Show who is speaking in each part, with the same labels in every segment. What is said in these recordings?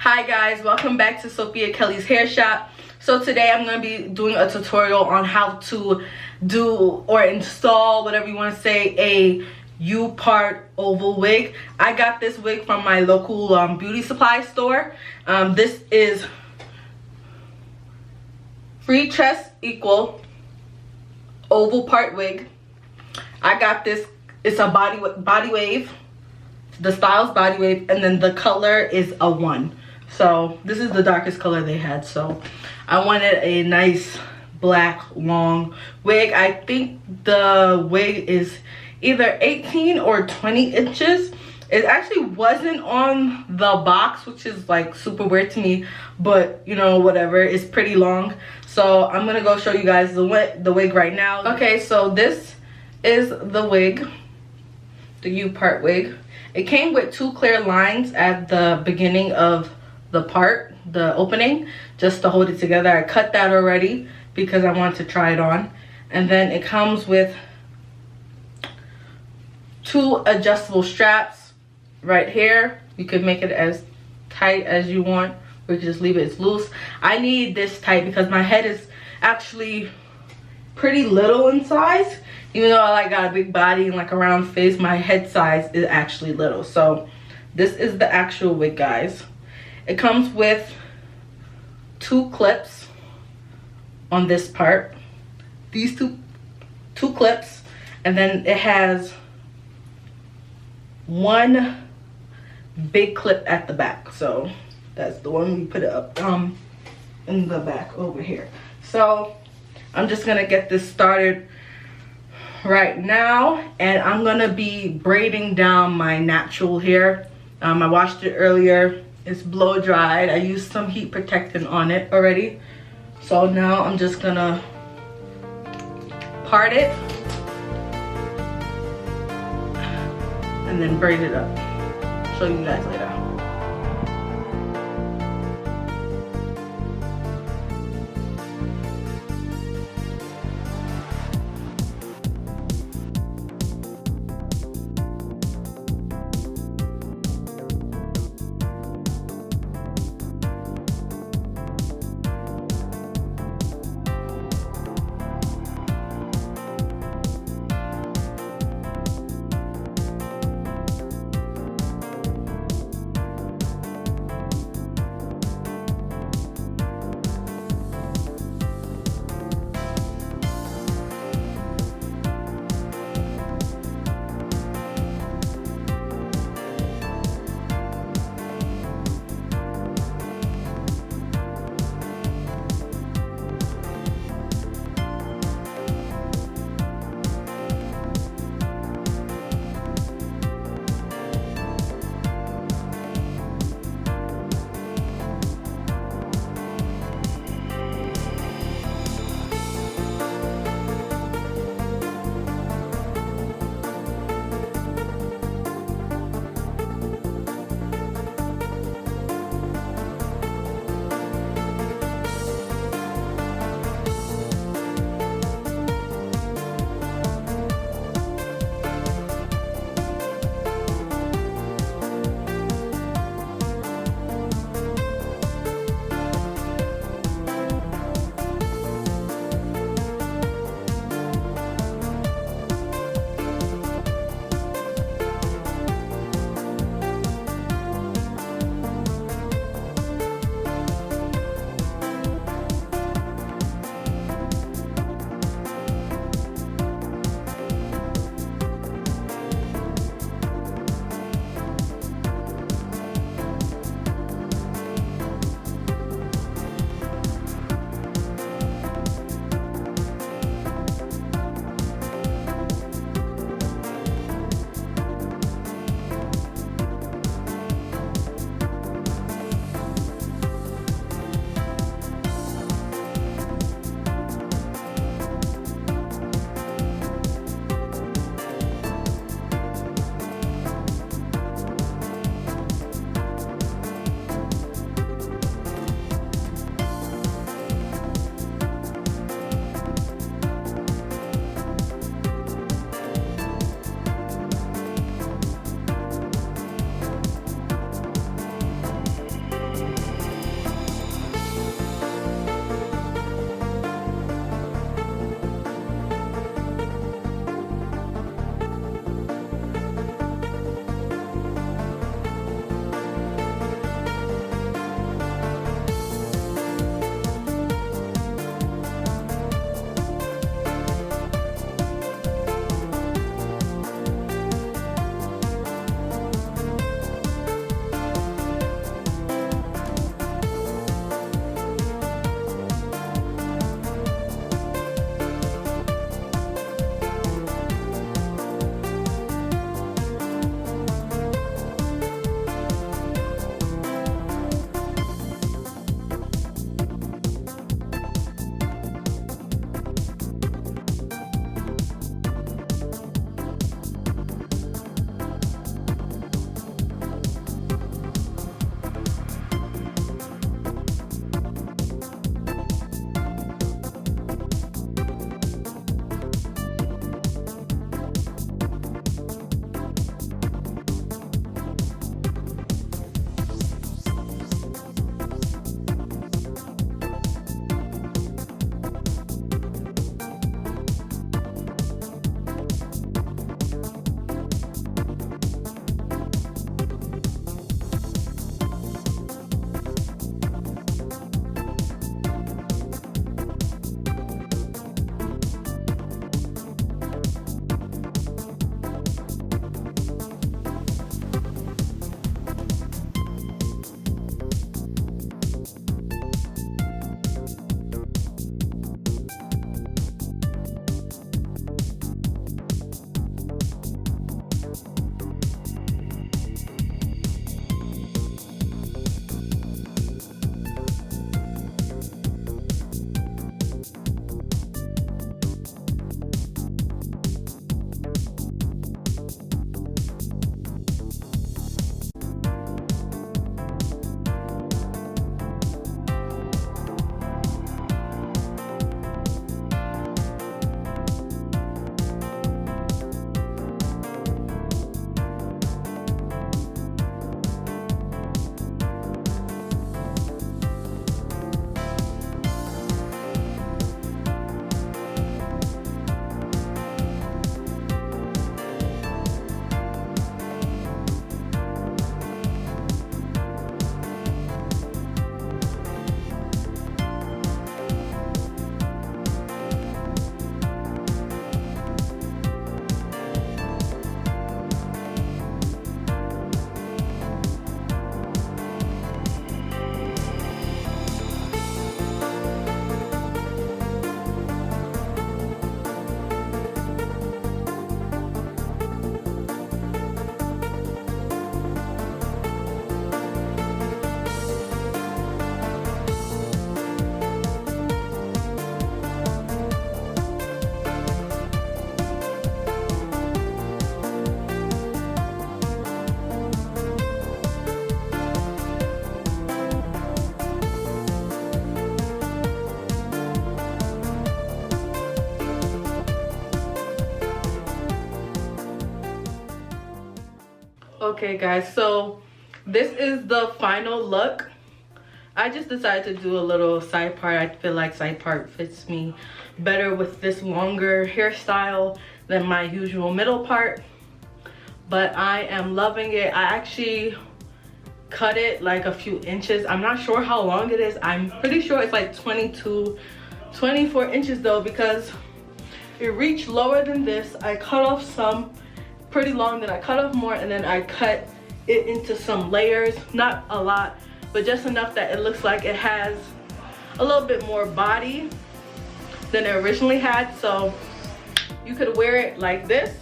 Speaker 1: Hi guys, welcome back to Sophia Kelly's Hair Shop. So today I'm going to be doing a tutorial on how to do or install, whatever you want to say, a U-part oval wig. I got this wig from my local beauty supply store. This is Freetress Oval part wig. I got this. It's a body wave. The style's body wave, and then the color is a 1. So this is the darkest color they had. So I wanted a nice black long wig. I think the wig is either 18 or 20 inches. It actually wasn't on the box, which is like super weird to me, but you know, whatever. It's pretty long. So I'm gonna go show you guys the wig right now. Okay, so this is the wig, the U-part wig. It came with 2 clear lines at the beginning of the part, the opening, just to hold it together. I cut that already because I wanted to try it on. And then it comes with 2 adjustable straps right here. You could make it as tight as you want, or you can just leave it as loose. I need this tight because my head is actually pretty little in size. Even though I got a big body and like a round face, my head size is actually little. So this is the actual wig, guys. It comes with 2 clips on this part. These two clips, and then it has 1 big clip at the back. So that's the one we put it up in the back over here. So I'm just gonna get this started right now, and I'm gonna be braiding down my natural hair. I washed it earlier. It's blow dried. I used some heat protectant on it already. So now I'm just gonna part it and then braid it up. Show you guys later. Okay guys, so this is the final look. I just decided to do a little side part. I feel like side part fits me better with this longer hairstyle than my usual middle part. But I am loving it. I actually cut it like a few inches. I'm not sure how long it is. I'm pretty sure it's like 24 inches though, because it reached lower than this. I cut off some pretty long, then I cut off more, and then I cut it into some layers. Not a lot, but just enough that it looks like it has a little bit more body than it originally had. So you could wear it like this,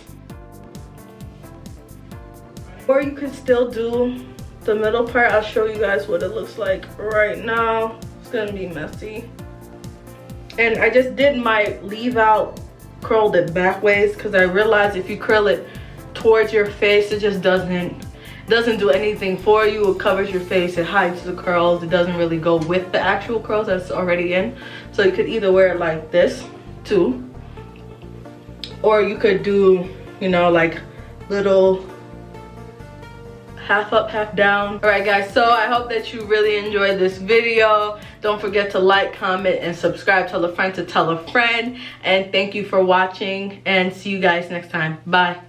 Speaker 1: or you could still do the middle part. I'll show you guys what it looks like right now. It's gonna be messy. And I just did my leave out, curled it back ways, because I realized if you curl it towards your face, it just doesn't do anything for you. It covers your face, it hides the curls. It doesn't really go with the actual curls that's already in. So you could either wear it like this too, or you could do, you know, like little half up, half down. All right guys, so I hope that you really enjoyed this video. Don't forget to like, comment, and subscribe. Tell a friend to tell a friend. And thank you for watching, and see you guys next time. Bye.